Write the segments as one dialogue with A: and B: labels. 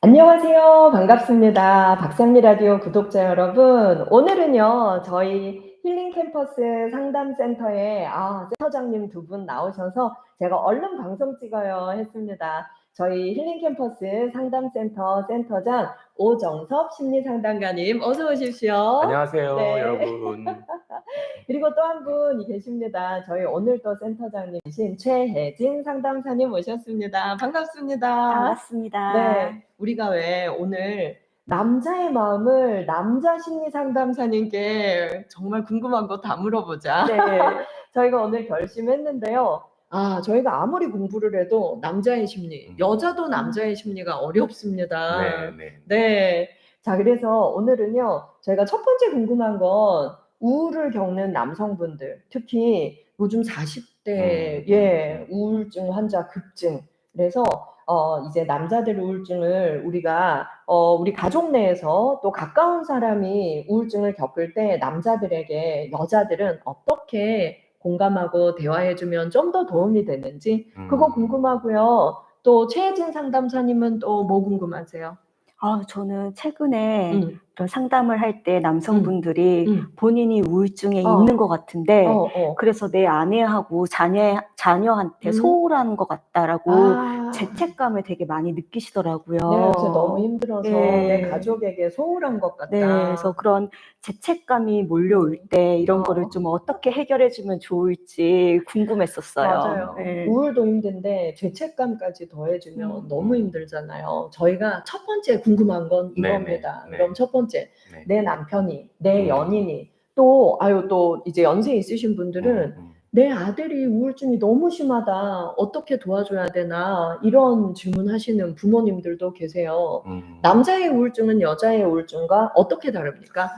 A: 안녕하세요. 반갑습니다. 박상미 라디오 구독자 여러분. 오늘은요, 저희 힐링 캠퍼스 상담센터에 센터장님 두 분 나오셔서 제가 얼른 방송 찍어요 했습니다. 저희 힐링 캠퍼스 상담센터 센터장 오정섭 심리상담가님 어서 오십시오.
B: 안녕하세요,
A: 네.
B: 여러분.
A: 그리고 또 한 분이 계십니다. 저희 오늘 또 센터장님이신 최혜진 상담사님 모셨습니다. 반갑습니다.
C: 반갑습니다.
A: 네. 우리가 왜 오늘 남자의 마음을 남자 심리 상담사님께 정말 궁금한 거 다 물어보자.
C: 네.
A: 저희가 오늘 결심했는데요. 저희가 아무리 공부를 해도 남자의 심리, 여자도 남자의 심리가 어렵습니다.
B: 네.
A: 네. 자, 그래서 오늘은요, 저희가 첫 번째 궁금한 건 우울을 겪는 남성분들, 특히 요즘 40대 우울증 환자 급증. 그래서 이제 남자들 우울증을 우리가 우리 가족 내에서 또 가까운 사람이 우울증을 겪을 때 남자들에게 여자들은 어떻게 공감하고 대화해 주면 좀 더 도움이 되는지 그거 궁금하고요. 또 최혜진 상담사님은 또 뭐 궁금하세요?
C: 저는 최근에
A: 음.
C: 이런 상담을 할 때 남성분들이 본인이 우울증에
A: 어.
C: 있는 것 같은데
A: 어.
C: 그래서 내 아내하고 자녀한테 소홀한 것 같다라고 죄책감을 되게 많이 느끼시더라고요.
A: 네, 요새 너무 힘들어서 내
C: 네.
A: 가족에게 소홀한 것 같다.
C: 네, 그래서 그런 죄책감이 몰려올 때 이런 거를 좀 어떻게 해결해 주면 좋을지 궁금했었어요.
A: 맞아요.
C: 네.
A: 우울도 힘든데 죄책감까지 더해주면 너무 힘들잖아요. 저희가 첫 번째 궁금한 건 이겁니다.
B: 네.
A: 그럼 첫 번째,
B: 네.
A: 내 남편이, 내 연인이 또 이제 연세 있으신 분들은 내 아들이 우울증이 너무 심하다. 어떻게 도와줘야 되나? 이런 질문하시는 부모님들도 계세요. 남자의 우울증은 여자의 우울증과 어떻게 다릅니까?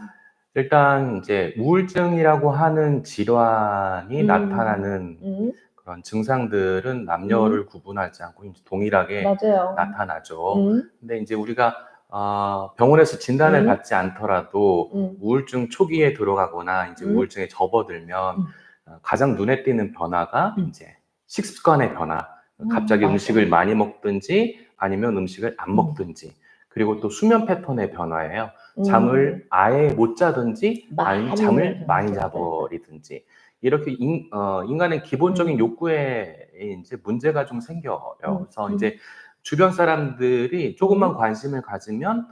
B: 일단 이제 우울증이라고 하는 질환이 나타나는 그런 증상들은 남녀를 구분하지 않고 이제 동일하게
A: 맞아요.
B: 나타나죠. 근데 이제 우리가 병원에서 진단을 받지 않더라도 우울증 초기에 들어가거나 이제 우울증에 접어들면 가장 눈에 띄는 변화가 이제 식습관의 변화. 갑자기
A: 맞아요.
B: 음식을 많이 먹든지 아니면 음식을 안 먹든지. 그리고 또 수면 패턴의 변화예요. 잠을 아예 못 자든지 아니면 잠을 많이 자버리든지. 이렇게 인간의 기본적인 욕구에 이제 문제가 좀 생겨요. 그래서 이제 주변 사람들이 조금만 관심을 가지면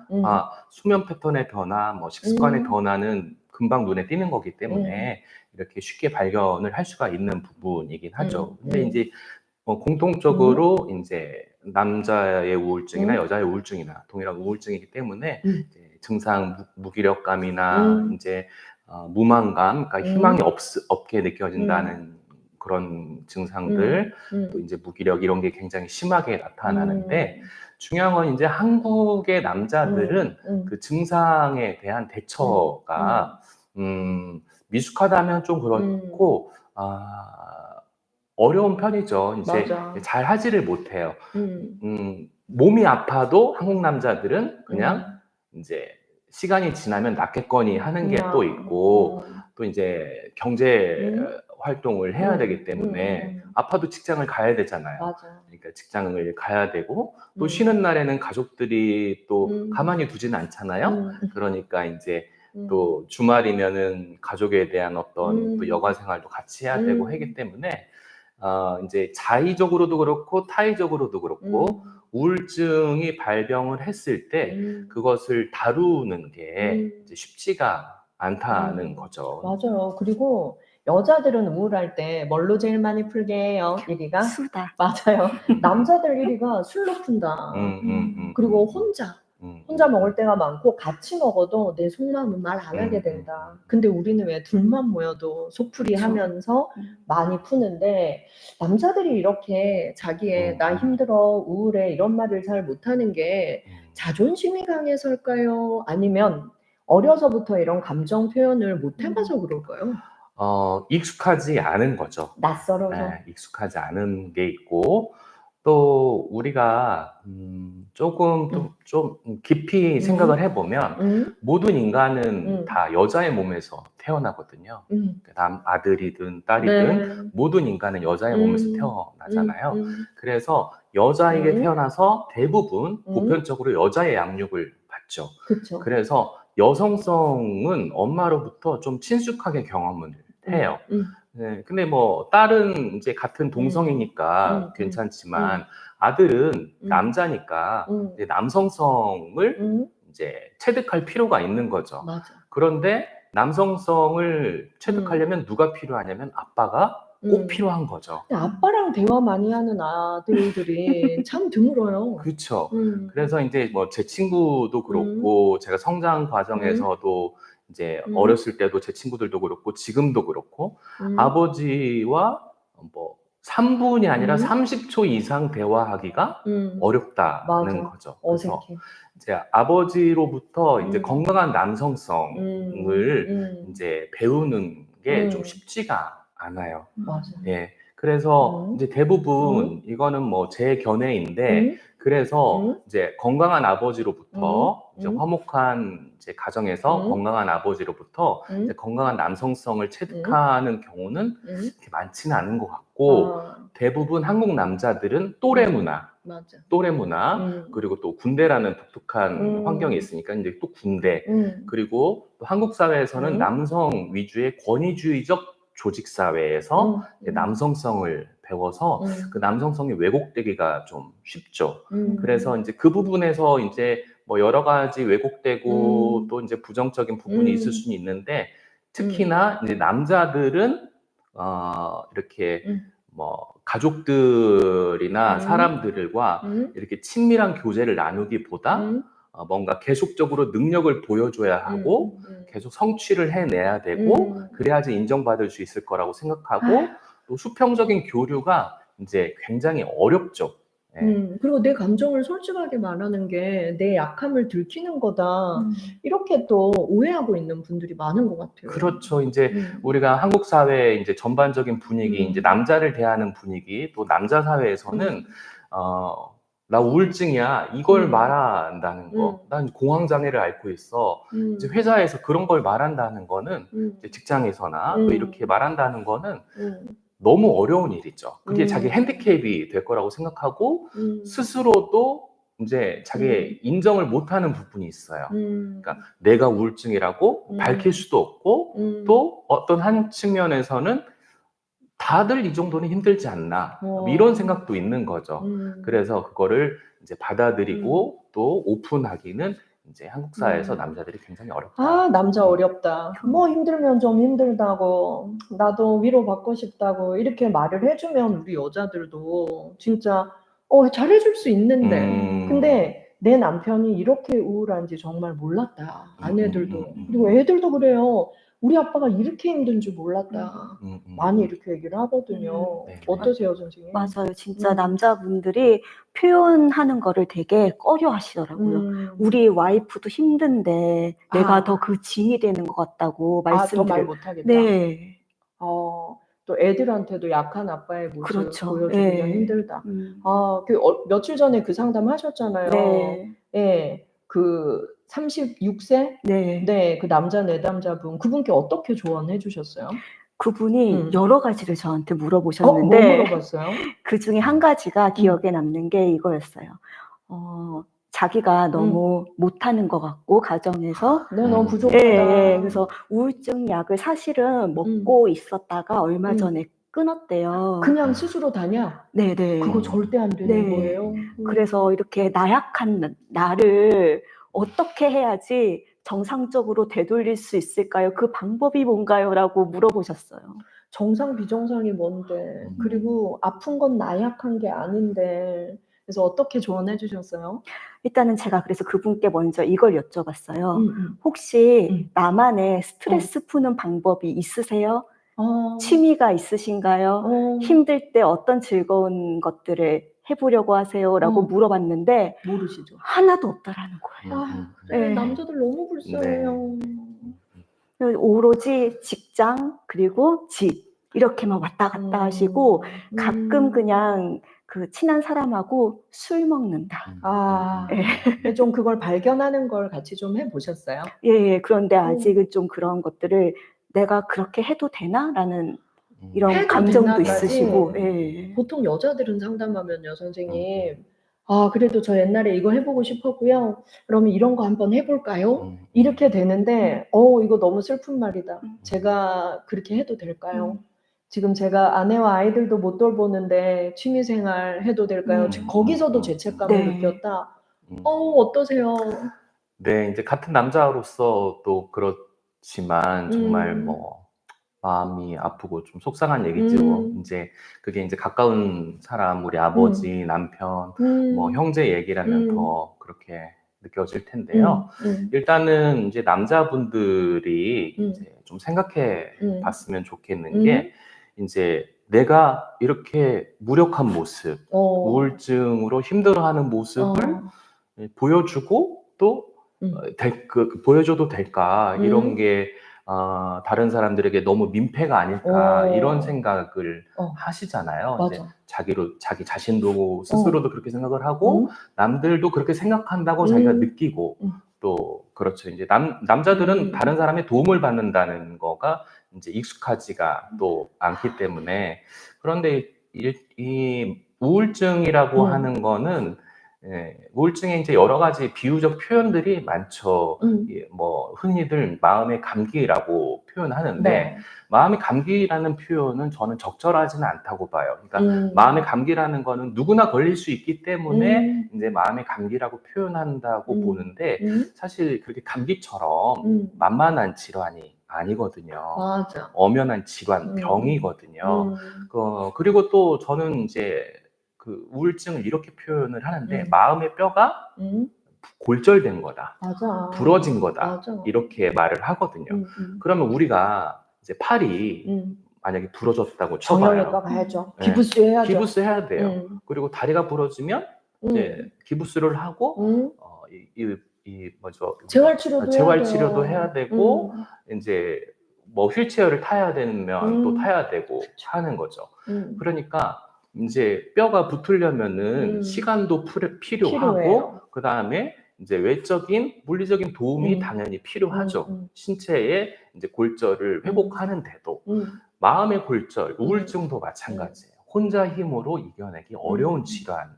B: 수면 패턴의 변화, 뭐 식습관의 변화는 금방 눈에 띄는 거기 때문에 이렇게 쉽게 발견을 할 수가 있는 부분이긴 하죠. 근데 이제 공통적으로 이제 남자의 우울증이나 여자의 우울증이나 동일한 우울증이기 때문에 이제 증상 무기력감이나 이제 무망감, 그러니까 희망이 없게 느껴진다는 그런 증상들, 또 이제 무기력 이런 게 굉장히 심하게 나타나는데 중요한 건 이제 한국의 남자들은 그 증상에 대한 대처가 미숙하다면 좀 그렇고 어려운 편이죠. 이제
A: 맞아.
B: 잘 하지를 못해요. 몸이 아파도 한국 남자들은 그냥 이제 시간이 지나면 낫겠거니 하는 게 또 있고 또 이제 경제 활동을 해야 되기 때문에 아파도 직장을 가야 되잖아요.
A: 맞아.
B: 그러니까 직장을 가야 되고 또 쉬는 날에는 가족들이 또 가만히 두지는 않잖아요. 그러니까 이제 또 주말이면은 가족에 대한 어떤 또 여가 생활도 같이 해야 되고 하기 때문에 이제 자의적으로도 그렇고 타의적으로도 그렇고 우울증이 발병을 했을 때 그것을 다루는 게 이제 쉽지가 않다는 거죠.
A: 맞아요. 그리고 여자들은 우울할 때 뭘로 제일 많이 풀게 해요? 1위가?
C: 수다.
A: 맞아요. 남자들 1위가 술로 푼다. 그리고 혼자 먹을 때가 많고 같이 먹어도 내 속마음은 말 안 하게 된다. 근데 우리는 왜 둘만 모여도 속풀이 하면서 많이 푸는데 남자들이 이렇게 자기의 나 힘들어, 우울해 이런 말을 잘 못하는 게 자존심이 강해서일까요? 아니면 어려서부터 이런 감정 표현을 못 해봐서 그럴까요?
B: 익숙하지 않은 거죠.
A: 낯설어서.
B: 네, 익숙하지 않은 게 있고 또 우리가 조금 좀 깊이 생각을 해보면 모든 인간은 다 여자의 몸에서 태어나거든요. 아들이든 딸이든 모든 인간은 여자의 몸에서 태어나잖아요. 그래서 여자에게
A: 음.
B: 태어나서 대부분 보편적으로 여자의 양육을 받죠.
A: 그쵸.
B: 그래서 여성성은 엄마로부터 좀 친숙하게 경험을 해요. 네, 근데 뭐 딸은 이제 같은 동성이니까 괜찮지만 아들은 남자니까 이제 남성성을 이제 체득할 필요가 있는 거죠.
A: 맞아.
B: 그런데 남성성을 체득하려면 누가 필요하냐면 아빠가 꼭 필요한 거죠.
A: 근데 아빠랑 대화 많이 하는 아들들이 참 드물어요.
B: 그렇죠. 그래서 이제 뭐 제 친구도 그렇고 제가 성장 과정에서도 이제 어렸을 때도 제 친구들도 그렇고 지금도 그렇고 아버지와 뭐 3분이 아니라 30초 이상 대화하기가 어렵다는
A: 맞아.
B: 거죠. 그래서
A: 어색해.
B: 이제 아버지로부터 이제 건강한 남성성을 이제 배우는 게 좀 쉽지가 않아요.
A: 맞아.
B: 예. 그래서 이제 대부분 이거는 뭐 제 견해인데 그래서 이제 건강한 아버지로부터 이제 화목한 이제 가정에서 건강한 아버지로부터 이제 건강한 남성성을 체득하는 경우는 그렇게 많지는 않은 것 같고 대부분 한국 남자들은 또래 문화,
A: 맞아.
B: 또래 문화 그리고 또 군대라는 독특한 환경이 있으니까 이제 또 군대 그리고 또 한국 사회에서는 남성 위주의 권위주의적 조직 사회에서 남성성을 배워서 그 남성성이 왜곡되기가 좀 쉽죠. 그래서 이제 그 부분에서 이제 뭐 여러 가지 왜곡되고 또 이제 부정적인 부분이 있을 수는 있는데 특히나 이제 남자들은 이렇게 뭐 가족들이나 사람들과 이렇게 친밀한 교제를 나누기보다 뭔가 계속적으로 능력을 보여줘야 하고 계속 성취를 해내야 되고 그래야지 인정받을 수 있을 거라고 생각하고 또 수평적인 교류가 이제 굉장히 어렵죠. 네.
A: 그리고 내 감정을 솔직하게 말하는 게 내 약함을 들키는 거다. 이렇게 또 오해하고 있는 분들이 많은 것 같아요.
B: 그렇죠. 이제 우리가 한국 사회의 이제 전반적인 분위기, 이제 남자를 대하는 분위기, 또 남자 사회에서는 나 우울증이야 이걸 말한다는 거, 난 공황 장애를 앓고 있어. 이제 회사에서 그런 걸 말한다는 거는 이제 직장에서나 또 이렇게 말한다는 거는 너무 어려운 일이죠. 그게 자기 핸디캡이 될 거라고 생각하고 스스로도 이제 자기 인정을 못하는 부분이 있어요. 그러니까 내가 우울증이라고 밝힐 수도 없고 또 어떤 한 측면에서는 다들 이 정도는 힘들지 않나 이런 생각도 있는 거죠. 그래서 그거를 이제 받아들이고 또 오픈하기는 이제 한국 사회에서 남자들이 굉장히 어렵다.
A: 아, 남자 어렵다. 뭐 힘들면 좀 힘들다고, 나도 위로받고 싶다고 이렇게 말을 해주면 우리 여자들도 진짜 잘해줄 수 있는데 근데 내 남편이 이렇게 우울한지 정말 몰랐다. 아내들도. 그리고 애들도 그래요. 우리 아빠가 이렇게 힘든 줄 몰랐다. 많이 이렇게 얘기를 하거든요.
B: 네.
A: 어떠세요, 선생님?
C: 맞아요. 진짜 남자분들이 표현하는 거를 되게 꺼려 하시더라고요. 우리 와이프도 힘든데 내가 더 그 짐이 되는 것 같다고
A: 더 말
C: 말씀드려요.
A: 못하겠다.
C: 네.
A: 또 애들한테도 약한 아빠의 모습
C: 그렇죠.
A: 보여주기가
C: 네.
A: 힘들다. 며칠 전에 그 상담 하셨잖아요.
C: 네.
A: 예, 그 36세?
C: 네.
A: 네, 그 남자 내담자분, 그분께 어떻게 조언해 주셨어요?
C: 그분이 여러 가지를 저한테
A: 뭐
C: 물어보셨는데
A: 물어봤어요?
C: 그 중에 한 가지가 기억에 남는 게 이거였어요. 자기가 너무 못하는 것 같고 가정에서
A: 네, 너무 부족하다.
C: 예, 그래서 우울증 약을 사실은 먹고 있었다가 얼마 전에 끊었대요.
A: 그냥 스스로 다냐?
C: 네네.
A: 그거 절대 안 되는
C: 네.
A: 거예요.
C: 그래서 이렇게 나약한 나를 어떻게 해야지 정상적으로 되돌릴 수 있을까요? 그 방법이 뭔가요? 라고 물어보셨어요.
A: 정상 비정상이 뭔데? 그리고 아픈 건 나약한 게 아닌데. 그래서 어떻게 조언해 주셨어요?
C: 일단은 제가 그래서 그분께 먼저 이걸 여쭤봤어요. 혹시 나만의 스트레스 푸는 방법이 있으세요? 취미가 있으신가요? 힘들 때 어떤 즐거운 것들을 해보려고 하세요? 라고 물어봤는데
A: 모르시죠?
C: 하나도 없다라는 거예요.
A: 네,
C: 네.
A: 남자들 너무 불쌍해요.
C: 오로지 직장 그리고 집 이렇게만 왔다 갔다 하시고 가끔 그냥 그 친한 사람하고 술 먹는다.
A: 좀 그걸 발견하는 걸 같이 좀 해보셨어요?
C: 예, 그런데 아직은 좀 그런 것들을 내가 그렇게 해도 되나? 라는 이런
A: 해도
C: 감정도
A: 되나까지.
C: 있으시고. 예.
A: 보통 여자들은 상담하면요, 선생님. 아, 그래도 저 옛날에 이거 해보고 싶었고요. 그러면 이런 거 한번 해볼까요? 이렇게 되는데, 이거 너무 슬픈 말이다. 제가 그렇게 해도 될까요? 지금 제가 아내와 아이들도 못 돌보는데 취미생활 해도 될까요? 거기서도 죄책감을
C: 네.
A: 느꼈다. 어떠세요?
B: 네, 이제 같은 남자로서 또 그렇지만 정말 뭐 마음이 아프고 좀 속상한 얘기죠. 이제 그게 이제 가까운 사람, 우리 아버지, 남편, 뭐 형제 얘기라면 더 그렇게 느껴질 텐데요. 일단은 이제 남자분들이 이제 좀 생각해 봤으면 좋겠는 게 이제 내가 이렇게 무력한 모습, 우울증으로 힘들어하는 모습을 보여주고 또 보여줘도 될까 이런 게 다른 사람들에게 너무 민폐가 아닐까 이런 생각을 하시잖아요.
A: 맞아.
B: 이제 자기 자신도 스스로도 그렇게 생각을 하고 남들도 그렇게 생각한다고 자기가 느끼고 또 그렇죠. 이제 남자들은 다른 사람의 도움을 받는다는 거가 이제 익숙하지가 또 않기 때문에 그런데 이 우울증이라고 하는 거는 우울증에 이제 여러 가지 비유적 표현들이 많죠. 뭐 흔히들 마음의 감기라고 표현하는데
A: 네.
B: 마음의 감기라는 표현은 저는 적절하지는 않다고 봐요. 그러니까 마음의 감기라는 거는 누구나 걸릴 수 있기 때문에 이제 마음의 감기라고 표현한다고 보는데 사실 그렇게 감기처럼 만만한 질환이 아니거든요.
A: 맞아.
B: 엄연한 질환, 병이거든요. 그리고 또 저는 이제 그 우울증을 이렇게 표현을 하는데 마음의 뼈가 골절된 거다,
A: 맞아.
B: 부러진 거다,
A: 맞아.
B: 이렇게 말을 하거든요. 그러면 우리가 이제 팔이 만약에 부러졌다고 쳐봐요.
A: 정형외과 가야죠.
B: 네.
A: 기부스 해야죠.
B: 기부스 해야 돼요. 그리고 다리가 부러지면 이제 기부스를 하고 뭐죠?
A: 재활치료도
B: 재활치료도
A: 해야
B: 해야 되고 이제 뭐 휠체어를 타야 되면 또 타야 되고 하는 거죠. 그러니까 이제 뼈가 붙으려면은 시간도 필요하고
A: 필요해요.
B: 그 다음에 이제 외적인 물리적인 도움이 당연히 필요하죠. 신체의 이제 골절을 회복하는데도 마음의 골절, 우울증도 마찬가지예요. 혼자 힘으로 이겨내기 어려운 질환입니다.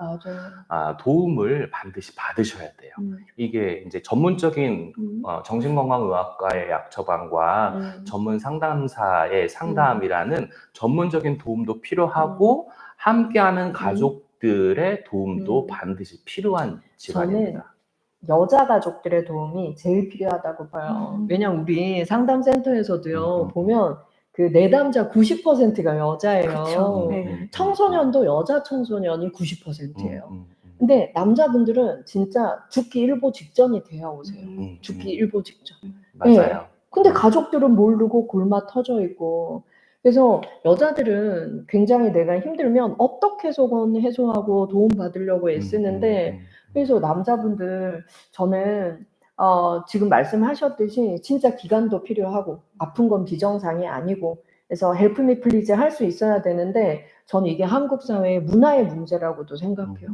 A: 맞아요.
B: 도움을 반드시 받으셔야 돼요. 이게 이제 전문적인 정신건강의학과의 약 처방과 전문 상담사의 상담이라는 전문적인 도움도 필요하고 함께하는 가족들의 도움도 반드시 필요한 질환입니다.
A: 여자 가족들의 도움이 제일 필요하다고 봐요. 왜냐면 우리 상담센터에서도요, 보면 그 내담자 90%가 여자예요.
C: 그쵸. 네.
A: 청소년도 여자 청소년이 90%예요. 근데 남자분들은 진짜 죽기 일보 직전이 돼야 오세요. 죽기 일보 직전.
B: 맞아요.
A: 네. 근데 가족들은 모르고 골마 터져 있고. 그래서 여자들은 굉장히 내가 힘들면 어떻게 해서건 해소하고 도움 받으려고 애쓰는데 그래서 남자분들 저는 지금 말씀하셨듯이 진짜 기간도 필요하고 아픈 건 비정상이 아니고 그래서 헬프 미 플리즈 할 수 있어야 되는데 저는 이게 한국 사회의 문화의 문제라고도 생각해요.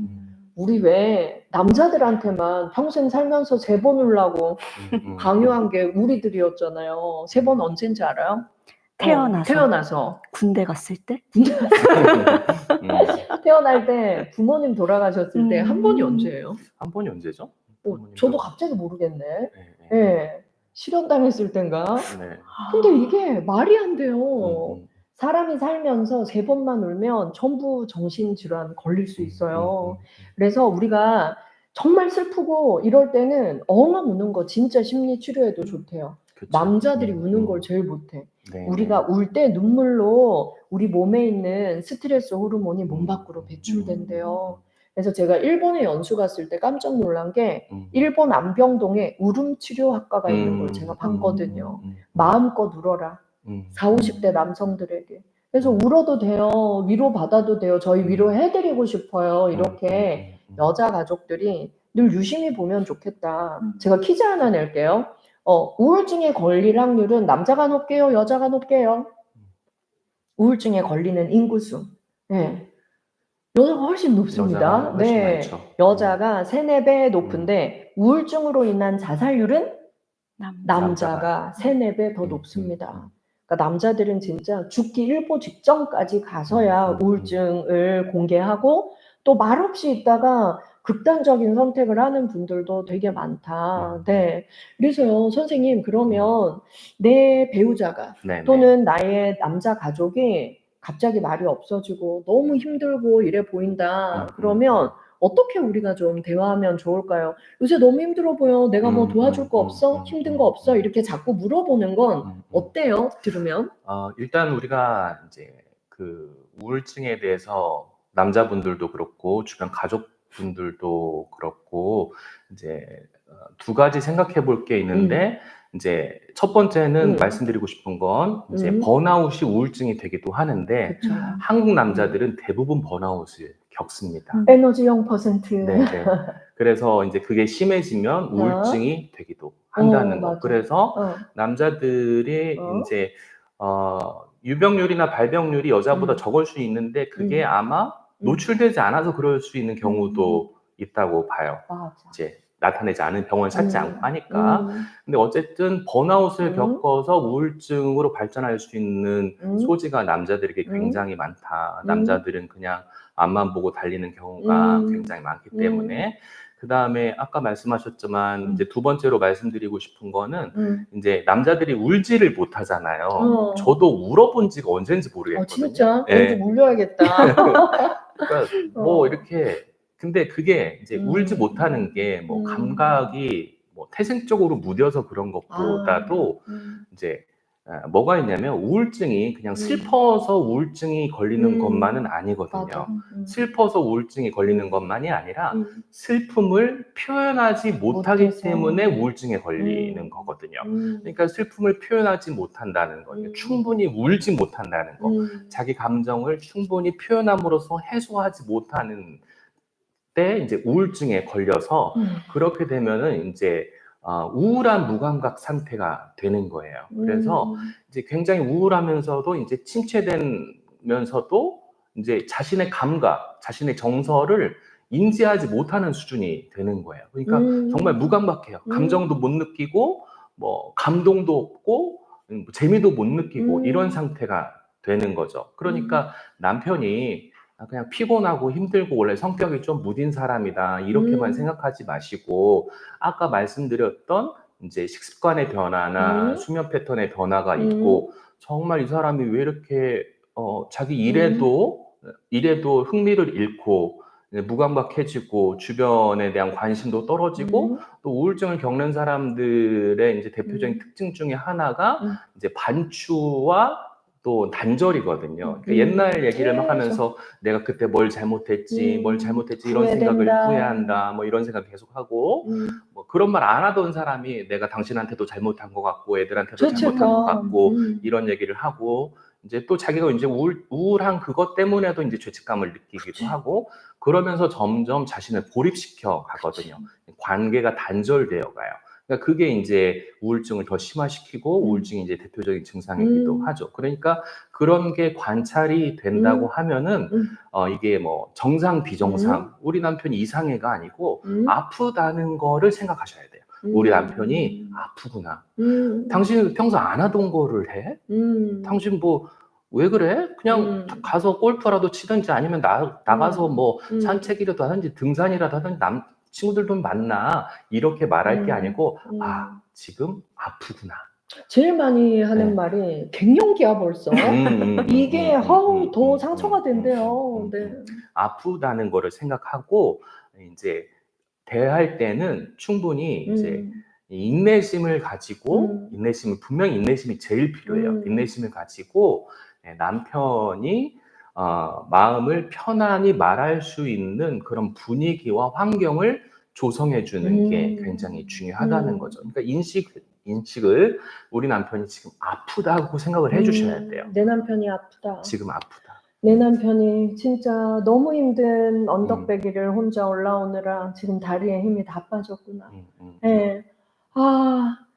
A: 우리 왜 남자들한테만 평생 살면서 3번 울라고 강요한 게 우리들이었잖아요. 3번 언제인지 알아요? 태어나서.
C: 군대 갔을 때?
A: 태어날 때 부모님 돌아가셨을 때 한 번이 언제예요?
B: 한 번이 언제죠?
A: 저도 갑자기 모르겠네.
B: 네.
A: 네. 실현당했을 땐가?
B: 네.
A: 근데 이게 말이 안 돼요. 사람이 살면서 3번만 울면 전부 정신질환 걸릴 수 있어요. 그래서 우리가 정말 슬프고 이럴 때는 엉엉 우는 거 진짜 심리치료에도 좋대요.
B: 그쵸.
A: 남자들이 우는 걸 제일 못해.
B: 네.
A: 우리가 울 때 눈물로 우리 몸에 있는 스트레스 호르몬이 몸 밖으로 배출된대요. 그래서 제가 일본에 연수 갔을 때 깜짝 놀란 게 일본 안병동에 울음치료학과가 있는 걸 제가 봤거든요. 마음껏 울어라. 40, 50대 남성들에게. 그래서 울어도 돼요. 위로받아도 돼요. 저희 위로해드리고 싶어요. 이렇게 여자 가족들이 늘 유심히 보면 좋겠다. 제가 퀴즈 하나 낼게요. 우울증에 걸릴 확률은 남자가 높게요? 여자가 높게요? 우울증에 걸리는 인구수. 네. 여자가 훨씬 높습니다.
B: 여자가 훨씬
A: 네.
B: 많죠.
A: 여자가 3, 4배 높은데 우울증으로 인한 자살률은 남자가 3, 4배 더 높습니다. 그러니까 남자들은 진짜 죽기 일보 직전까지 가서야 우울증을 공개하고 또 말없이 있다가 극단적인 선택을 하는 분들도 되게 많다. 네. 그래서요, 선생님, 그러면 내 배우자가
B: 네네.
A: 또는 나의 남자 가족이 갑자기 말이 없어지고 너무 힘들고 이래 보인다. 그러면 어떻게 우리가 좀 대화하면 좋을까요? 요새 너무 힘들어 보여. 내가 뭐 도와줄 거 없어? 힘든 거 없어? 이렇게 자꾸 물어보는 건 어때요? 들으면?
B: 일단 우리가 이제 그 우울증에 대해서 남자분들도 그렇고 주변 가족분들도 그렇고 이제 두 가지 생각해 볼 게 있는데 이제 첫 번째는 말씀드리고 싶은 건 이제 번아웃이 우울증이 되기도 하는데
A: 그쵸.
B: 한국 남자들은 대부분 번아웃을 겪습니다.
A: 에너지 0%.
B: 네. 그래서 이제 그게 심해지면 우울증이 되기도 한다는 거.
A: 맞아.
B: 그래서 남자들이 이제 유병률이나 발병률이 여자보다 적을 수 있는데 그게 아마 노출되지 않아서 그럴 수 있는 경우도 있다고 봐요.
A: 맞아.
B: 이제 나타내지 않은 병원 찾지 않고 하니까. 근데 어쨌든 번아웃을 겪어서 우울증으로 발전할 수 있는 소지가 남자들에게 굉장히 많다. 남자들은 그냥 앞만 보고 달리는 경우가 굉장히 많기 때문에. 그 다음에 아까 말씀하셨지만 이제 두 번째로 말씀드리고 싶은 거는 이제 남자들이 울지를 못하잖아요. 저도 울어본 지가 언제인지 모르겠거든요.
A: 진짜?
B: 네.
A: 오늘도 울려야겠다.
B: 그러니까 뭐 이렇게 근데 그게 이제 울지 못하는 게 뭐 감각이 뭐 태생적으로 무뎌서 그런 것보다도 이제 뭐가 있냐면 우울증이 그냥 슬퍼서 우울증이 걸리는 것만은 아니거든요.
A: 맞아.
B: 슬퍼서 우울증이 걸리는 것만이 아니라 슬픔을 표현하지 못하기
A: 못해서.
B: 때문에 우울증에 걸리는 거거든요. 그러니까 슬픔을 표현하지 못한다는 거, 충분히 울지 못한다는 거, 자기 감정을 충분히 표현함으로써 해소하지 못하는 때 이제 우울증에 걸려서 그렇게 되면은 이제 우울한 무감각 상태가 되는 거예요. 그래서 이제 굉장히 우울하면서도 이제 침체되면서도 이제 자신의 감각, 자신의 정서를 인지하지 못하는 수준이 되는 거예요. 그러니까 정말 무감각해요. 감정도 못 느끼고 뭐 감동도 없고 재미도 못 느끼고 이런 상태가 되는 거죠. 그러니까 남편이 그냥 피곤하고 힘들고 원래 성격이 좀 무딘 사람이다 이렇게만 생각하지 마시고 아까 말씀드렸던 이제 식습관의 변화나 수면 패턴의 변화가 있고 정말 이 사람이 왜 이렇게 자기 일에도 흥미를 잃고 무감각해지고 주변에 대한 관심도 떨어지고 또 우울증을 겪는 사람들의 이제 대표적인 특징 중에 하나가 이제 반추와 또 단절이거든요. 그러니까 옛날 얘기를 막 하면서 내가 그때 뭘 잘못했지 이런 생각을 후회한다, 뭐 이런 생각 계속하고 뭐 그런 말 안 하던 사람이 내가 당신한테도 잘못한 것 같고 애들한테도 잘못한 것 같고 이런 얘기를 하고 이제 또 자기가 이제 우울한 그것 때문에도 이제 죄책감을 느끼기도 하고 그러면서 점점 자신을 고립시켜 가거든요. 관계가 단절되어 가요. 그러니까 그게 이제 우울증을 더 심화시키고 우울증이 이제 대표적인 증상이기도 하죠. 그러니까 그런 게 관찰이 된다고 하면은 이게 뭐 정상 비정상 우리 남편이 이상해가 아니고 아프다는 거를 생각하셔야 돼요. 우리 남편이 아프구나. 당신 평소 안 하던 거를 해? 당신 뭐 왜 그래? 그냥 가서 골프라도 치든지 아니면 나가서 뭐 산책이라도 하든지 등산이라도 하든지 친구들도 만나 이렇게 말할 게 아니고 지금 아프구나.
A: 제일 많이 하는 말이 갱년기야 벌써. 이게 더 상처가 된대요. 네.
B: 아프다는 거를 생각하고 이제 대할 때는 충분히 이제 인내심을 가지고 분명히 인내심이 제일 필요해요. 인내심을 가지고 남편이 마음을 편안히 말할 수 있는 그런 분위기와 환경을 조성해 주는 게 굉장히 중요하다는 거죠. 그러니까 인식을 우리 남편이 지금 아프다고 생각을 해 주셔야 돼요.
A: 내 남편이 아프다.
B: 지금 아프다.
A: 내 남편이 진짜 너무 힘든 언덕배기를 혼자 올라오느라 지금 다리에 힘이 다 빠졌구나. 네.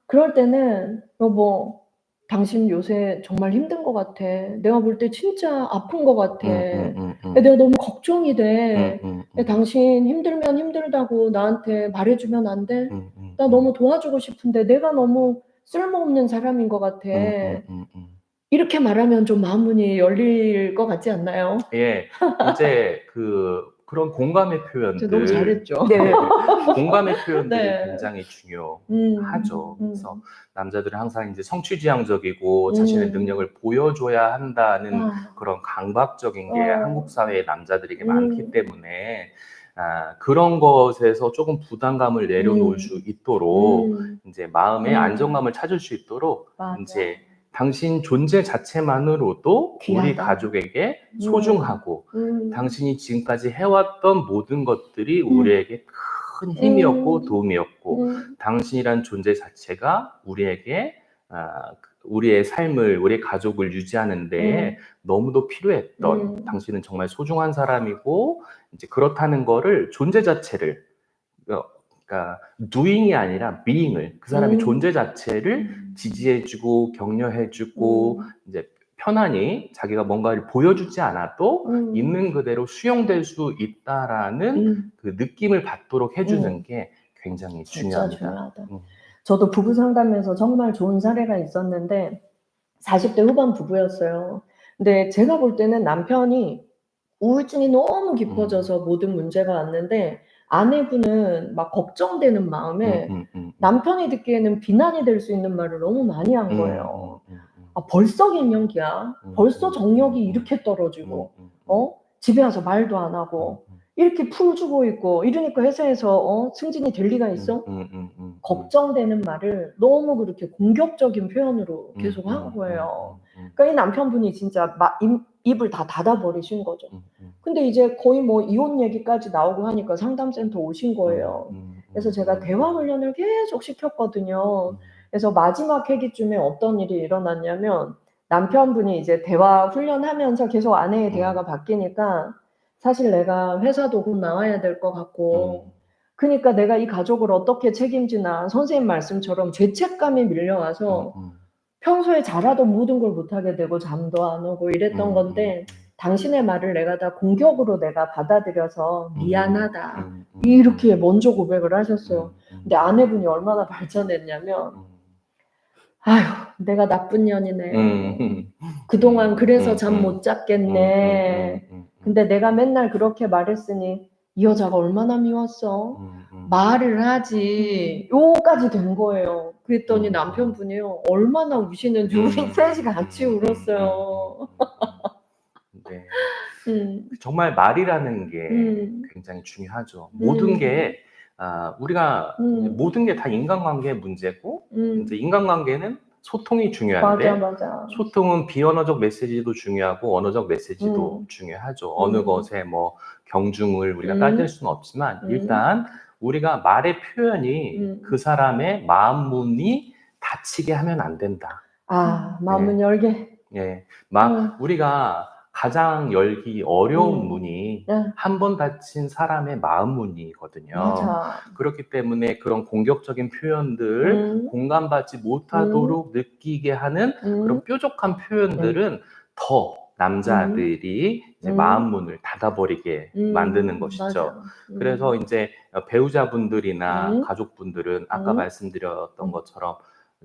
A: 그럴 때는 여보, 당신 요새 정말 힘든 것 같아. 내가 볼 때 진짜 아픈 것 같아. 내가 너무 걱정이 돼. 당신 힘들면 힘들다고 나한테 말해주면 안 돼? 나 너무 도와주고 싶은데 내가 너무 쓸모없는 사람인 것 같아. 이렇게 말하면 좀 마음문이 열릴 것 같지 않나요?
B: 예, 이제 그런 공감의
A: 저
B: 표현들,
A: 너무 잘했죠.
C: 네.
B: 공감의 표현들이
A: 네.
B: 굉장히 중요하죠. 그래서 남자들은 항상 이제 성취지향적이고 자신의 능력을 보여줘야 한다는
A: 아,
B: 그런 강박적인 게 한국 사회의 남자들에게 많기
A: 음.
B: 때문에 그런 것에서 조금 부담감을 내려놓을 수 있도록 이제 마음의 안정감을 찾을 수 있도록
A: 맞아.
B: 이제 당신 존재 자체만으로도 우리
A: 귀하다.
B: 가족에게 소중하고 당신이 지금까지 해왔던 모든 것들이 우리에게 큰 힘이었고 도움이었고 당신이란 존재 자체가 우리에게 우리의 삶을, 우리의 가족을 유지하는 데 너무도 필요했던 당신은 정말 소중한 사람이고 이제 그렇다는 거를 존재 자체를 그러니까 doing이 아니라 being을 그 사람의 존재 자체를 지지해주고 격려해주고 이제 편안히 자기가 뭔가를 보여주지 않아도 있는 그대로 수용될 수 있다라는 그 느낌을 받도록 해주는 게 굉장히
A: 진짜
B: 중요합니다.
A: 중요하다. 저도 부부 상담에서 정말 좋은 사례가 있었는데 40대 후반 부부였어요. 근데 제가 볼 때는 남편이 우울증이 너무 깊어져서 모든 문제가 왔는데 아내분은 막 걱정되는 마음에 남편이 듣기에는 비난이 될 수 있는 말을 너무 많이 한 거예요. 아, 벌써 갱년기야. 벌써 정력이 이렇게 떨어지고 집에 와서 말도 안 하고 이렇게 풀 주고 있고 이러니까 회사에서 승진이 될 리가 있어? 걱정되는 말을 너무 그렇게 공격적인 표현으로 계속 한 거예요. 그러니까 이 남편분이 진짜 입을 다 닫아버리신 거죠. 근데 이제 거의 뭐 이혼 얘기까지 나오고 하니까 상담센터 오신 거예요. 그래서 제가 대화 훈련을 계속 시켰거든요. 그래서 마지막 회기쯤에 어떤 일이 일어났냐면 남편분이 이제 대화 훈련하면서 계속 아내의 대화가 바뀌니까 사실 내가 회사도 곧 나와야 될 것 같고 그러니까 내가 이 가족을 어떻게 책임지나 선생님 말씀처럼 죄책감이 밀려와서 평소에 잘하던 모든 걸 못하게 되고 잠도 안 오고 이랬던 건데 당신의 말을 내가 다 공격으로 내가 받아들여서 미안하다 이렇게 먼저 고백을 하셨어요. 근데 아내분이 얼마나 발전했냐면 아휴 내가 나쁜 년이네. 그동안 그래서 잠 못 잤겠네. 근데 내가 맨날 그렇게 말했으니 이 여자가 얼마나 미웠어. 말을 하지. 요까지 된 거예요. 그랬더니 남편분이요. 얼마나 우시는지 우리 셋이 같이 울었어요.
B: 네. 정말 말이라는 게 굉장히 중요하죠. 모든 게 우리가 모든 게 다 인간관계의 문제고 이제 인간관계는 소통이 중요한데
A: 맞아.
B: 소통은 비언어적 메시지도 중요하고 언어적 메시지도 중요하죠. 어느 것에 뭐 경중을 우리가 따질 수는 없지만 일단 우리가 말의 표현이 그 사람의 마음 문이 닫히게 하면 안 된다.
A: 마음은 열게.
B: 예, 우리가 가장 열기 어려운 문이 한 번 닫힌 사람의 마음 문이거든요.
A: 맞아.
B: 그렇기 때문에 그런 공격적인 표현들, 공감받지 못하도록 느끼게 하는 그런 뾰족한 표현들은 더 남자들이 이제 마음 문을 닫아버리게 만드는 것이죠.
A: 맞아.
B: 그래서 이제 배우자분들이나 가족분들은 아까 말씀드렸던 것처럼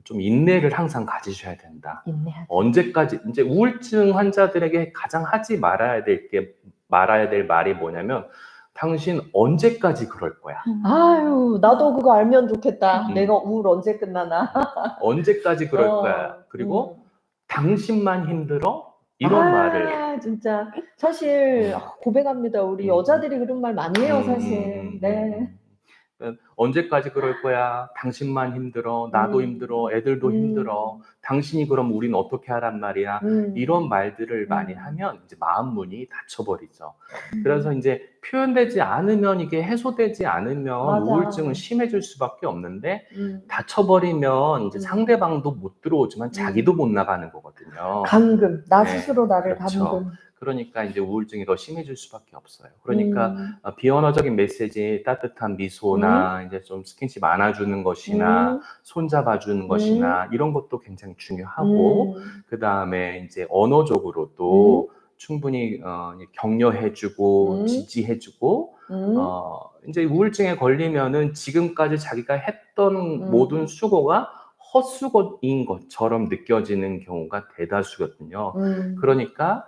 B: 좀 인내를 항상 가지셔야 된다. 언제까지 이제 우울증 환자들에게 가장 하지 말아야 될 말이 뭐냐면 당신 언제까지 그럴 거야?
A: 아유, 나도 그거 알면 좋겠다. 내가 우울 언제 끝나나?
B: 언제까지 그럴 거야? 그리고 당신만 힘들어? 이런 말을
A: 진짜 사실 고백합니다. 우리 여자들이 그런 말 많이 해요, 사실. 네.
B: 언제까지 그럴 거야? 당신만 힘들어, 나도 힘들어, 애들도 힘들어. 당신이 그럼 우린 어떻게 하란 말이야? 이런 말들을 많이 하면 이제 마음 문이 닫혀버리죠. 그래서 이제 표현되지 않으면 이게 해소되지 않으면
A: 맞아.
B: 우울증은 심해질 수밖에 없는데 닫혀버리면 이제 상대방도 못 들어오지만 자기도 못 나가는 거거든요.
A: 감금. 나 스스로 나를
B: 그렇죠.
A: 감금.
B: 그러니까 이제 우울증이 더 심해질 수밖에 없어요. 그러니까 비언어적인 메시지, 따뜻한 미소나 이제 좀 스킨십 안아주는 것이나 손잡아주는 것이나 이런 것도 굉장히 중요하고 그 다음에 이제 언어적으로도 충분히 격려해주고 지지해주고 이제 우울증에 걸리면은 지금까지 자기가 했던 모든 수고가 헛수고인 것처럼 느껴지는 경우가 대다수거든요. 그러니까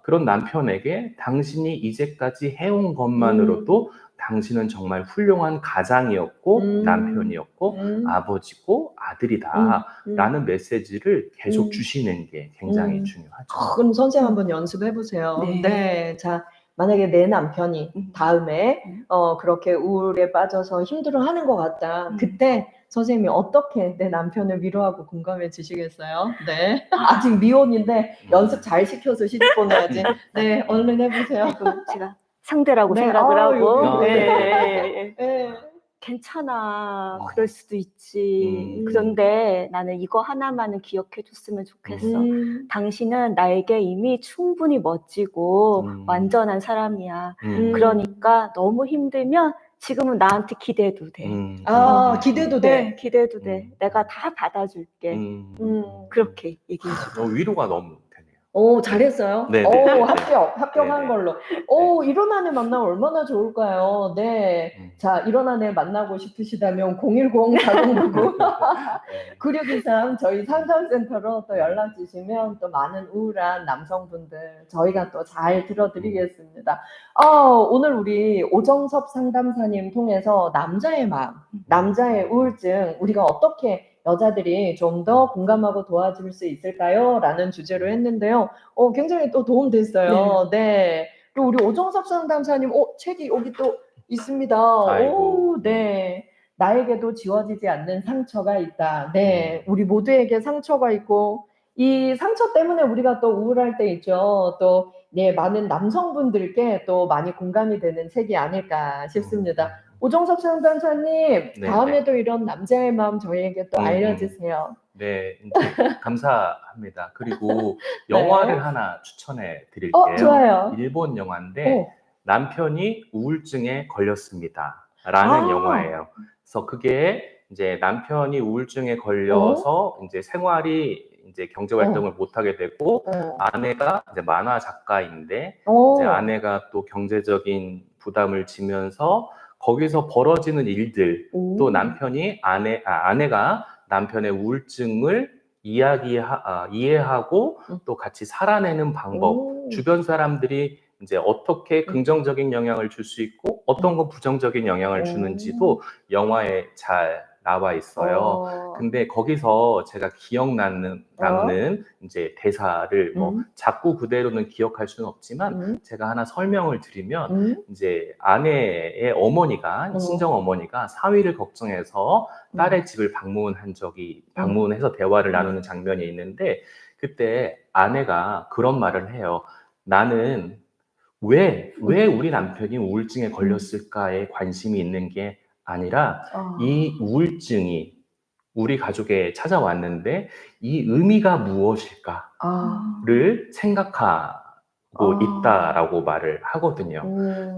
B: 그런 남편에게 당신이 이제까지 해온 것만으로도 당신은 정말 훌륭한 가장이었고 남편이었고 아버지고 아들이다 라는 메시지를 계속 주시는 게 굉장히 중요하죠.
A: 그럼 선생님 한번 연습해 보세요.
C: 네.
A: 네. 자, 만약에 내 남편이 다음에 그렇게 우울에 빠져서 힘들어하는 것 같다. 그때 선생님이 어떻게 내 남편을 위로하고 공감해 주시겠어요? 네. 아직 미혼인데 연습 잘 시켜서 시집 보내야지. 네, 얼른 해보세요.
C: 그럼 제가 상대라고
A: 네,
C: 생각을 하고
A: 여기,
C: 네.
A: 네.
C: 괜찮아, 그럴 수도 있지. 그런데 나는 이거 하나만은 기억해 줬으면 좋겠어. 당신은 나에게 이미 충분히 멋지고 완전한 사람이야. 그러니까 너무 힘들면 지금은 나한테 기대도 돼.
A: 기대도 돼.
C: 네, 기대도 돼. 내가 다 받아줄게. 그렇게 얘기해 줘.
B: 위로가 너무 되네요.
A: 오, 잘했어요.
B: 네,
A: 오,
B: 네.
A: 합격한
B: 네,
A: 걸로. 오, 이런 아내 만나면 얼마나 좋을까요? 네. 자, 이런 아내 만나고 싶으시다면 010-4099 9623 저희 상담센터로 또 연락 주시면 또 많은 우울한 남성분들 저희가 또 잘 들어드리겠습니다. 오늘 우리 오정섭 상담사님 통해서 남자의 마음, 남자의 우울증 우리가 어떻게 여자들이 좀 더 공감하고 도와줄 수 있을까요? 라는 주제로 했는데요. 굉장히 또 도움됐어요. 네. 그리고 우리 오정섭 상담사님, 책이 여기 또 있습니다.
B: 아이고.
A: 오, 네. 나에게도 지워지지 않는 상처가 있다. 네. 우리 모두에게 상처가 있고, 이 상처 때문에 우리가 또 우울할 때 있죠. 또, 네, 많은 남성분들께 또 많이 공감이 되는 책이 아닐까 싶습니다. 오정섭 상담사님,
B: 네,
A: 다음에도 이런 남자의 마음 저희에게 또 알려주세요.
B: 네, 이제 감사합니다. 그리고 영화를 하나 추천해 드릴게요.
A: 좋아요.
B: 일본 영화인데 남편이 우울증에 걸렸습니다. 라는 영화예요. 그래서 그게 이제 남편이 우울증에 걸려서 이제 생활이 이제 경제 활동을 못 하게 되고 아내가 이제 만화 작가인데 이제 아내가 또 경제적인 부담을 지면서 거기서 벌어지는 일들 또 남편이 아내가 남편의 우울증을 이해하고 또 같이 살아내는 방법 주변 사람들이 이제 어떻게 긍정적인 영향을 줄 수 있고 어떤 건 부정적인 영향을 주는지도 영화에 잘 나와 있어요. 근데 거기서 제가 남는 이제 대사를 뭐 자꾸 그대로는 기억할 수는 없지만 제가 하나 설명을 드리면 이제 아내의 어머니가 친정 어머니가 사위를 걱정해서 딸의 집을 방문해서 대화를 나누는 장면이 있는데 그때 아내가 그런 말을 해요. 나는 왜 우리 남편이 우울증에 걸렸을까에 관심이 있는 게 아니라 이 우울증이 우리 가족에 찾아왔는데 이 의미가 무엇일까를 생각하고 있다라고 말을 하거든요.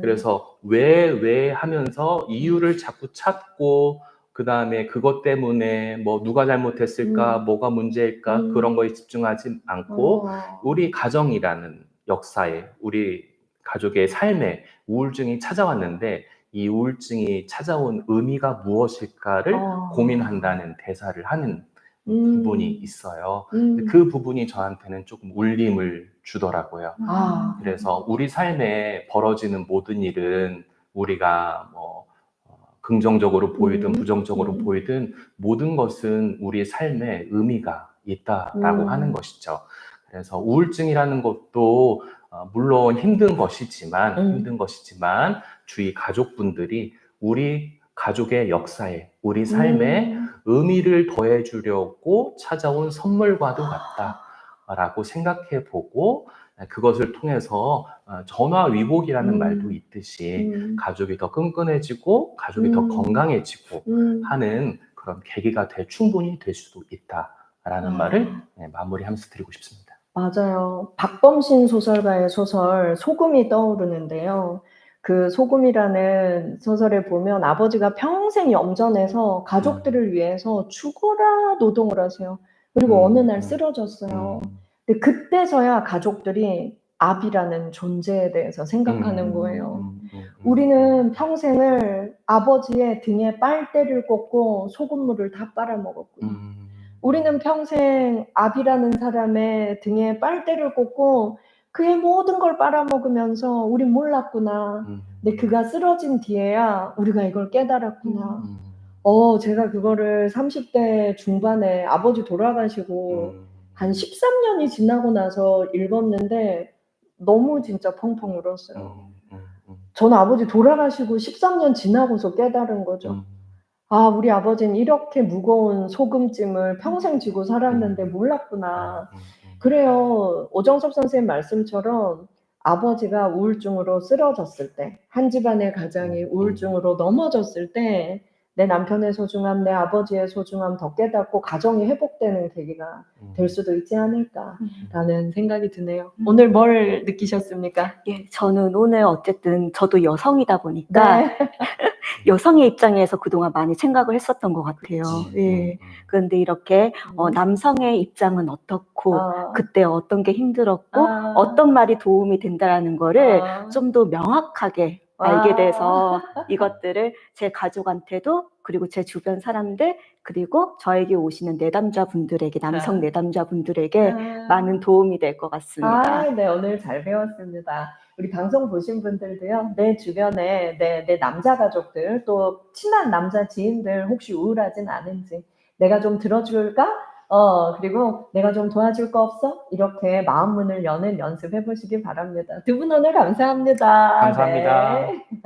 B: 그래서 왜 하면서 이유를 자꾸 찾고 그 다음에 그것 때문에 뭐 누가 잘못했을까, 뭐가 문제일까 그런 거에 집중하지 않고 우리 가정이라는 역사에 우리 가족의 삶에 우울증이 찾아왔는데 이 우울증이 찾아온 의미가 무엇일까를 고민한다는 대사를 하는 부분이 있어요. 그 부분이 저한테는 조금 울림을 주더라고요. 그래서 우리 삶에 벌어지는 모든 일은 우리가 뭐 긍정적으로 보이든 부정적으로 보이든 모든 것은 우리의 삶에 의미가 있다라고 하는 것이죠. 그래서 우울증이라는 것도 물론 힘든 것이지만 주위 가족분들이 우리 가족의 역사에 우리 삶에 의미를 더해주려고 찾아온 선물과도 같다라고 생각해보고 그것을 통해서 전화위복이라는 말도 있듯이 가족이 더 끈끈해지고 가족이 더 건강해지고 하는 그런 계기가 충분히 될 수도 있다라는 말을 마무리하면서 드리고 싶습니다.
A: 맞아요. 박범신 소설가의 소설 소금이 떠오르는데요. 그 소금이라는 소설에 보면 아버지가 평생 염전해서 가족들을 위해서 죽어라 노동을 하세요. 그리고 어느 날 쓰러졌어요. 근데 그때서야 가족들이 아비라는 존재에 대해서 생각하는 거예요. 우리는 평생을 아버지의 등에 빨대를 꽂고 소금물을 다 빨아먹었고요. 우리는 평생 아비라는 사람의 등에 빨대를 꽂고 그의 모든 걸 빨아먹으면서 우린 몰랐구나. 근데 그가 쓰러진 뒤에야 우리가 이걸 깨달았구나. 제가 그거를 30대 중반에 아버지 돌아가시고 한 13년이 지나고 나서 읽었는데 너무 진짜 펑펑 울었어요. 저는 아버지 돌아가시고 13년 지나고서 깨달은 거죠. 아, 우리 아버지는 이렇게 무거운 소금찜을 평생 지고 살았는데 몰랐구나. 그래요. 오정섭 선생님 말씀처럼 아버지가 우울증으로 쓰러졌을 때, 한 집안의 가장이 우울증으로 넘어졌을 때 내 남편의 소중함, 내 아버지의 소중함 더 깨닫고 가정이 회복되는 계기가 될 수도 있지 않을까라는 생각이 드네요. 오늘 뭘 느끼셨습니까?
C: 예, 저는 오늘 어쨌든 저도 여성이다 보니까
A: 네.
C: 여성의 입장에서 그동안 많이 생각을 했었던 것 같아요. 예. 그런데 이렇게 남성의 입장은 어떻고 그때 어떤 게 힘들었고 어떤 말이 도움이 된다라는 거를 좀 더 명확하게 알게 돼서 이것들을 제 가족한테도 그리고 제 주변 사람들 그리고 저에게 오시는 내담자분들에게 남성 내담자분들에게 많은 도움이 될 것 같습니다.
A: 네, 오늘 잘 배웠습니다. 우리 방송 보신 분들도요, 내 주변에 내 남자 가족들 또 친한 남자 지인들 혹시 우울하진 않은지 내가 좀 들어줄까? 그리고 내가 좀 도와줄 거 없어? 이렇게 마음 문을 여는 연습해 보시기 바랍니다. 두 분 오늘 감사합니다.
B: 감사합니다.
A: 네.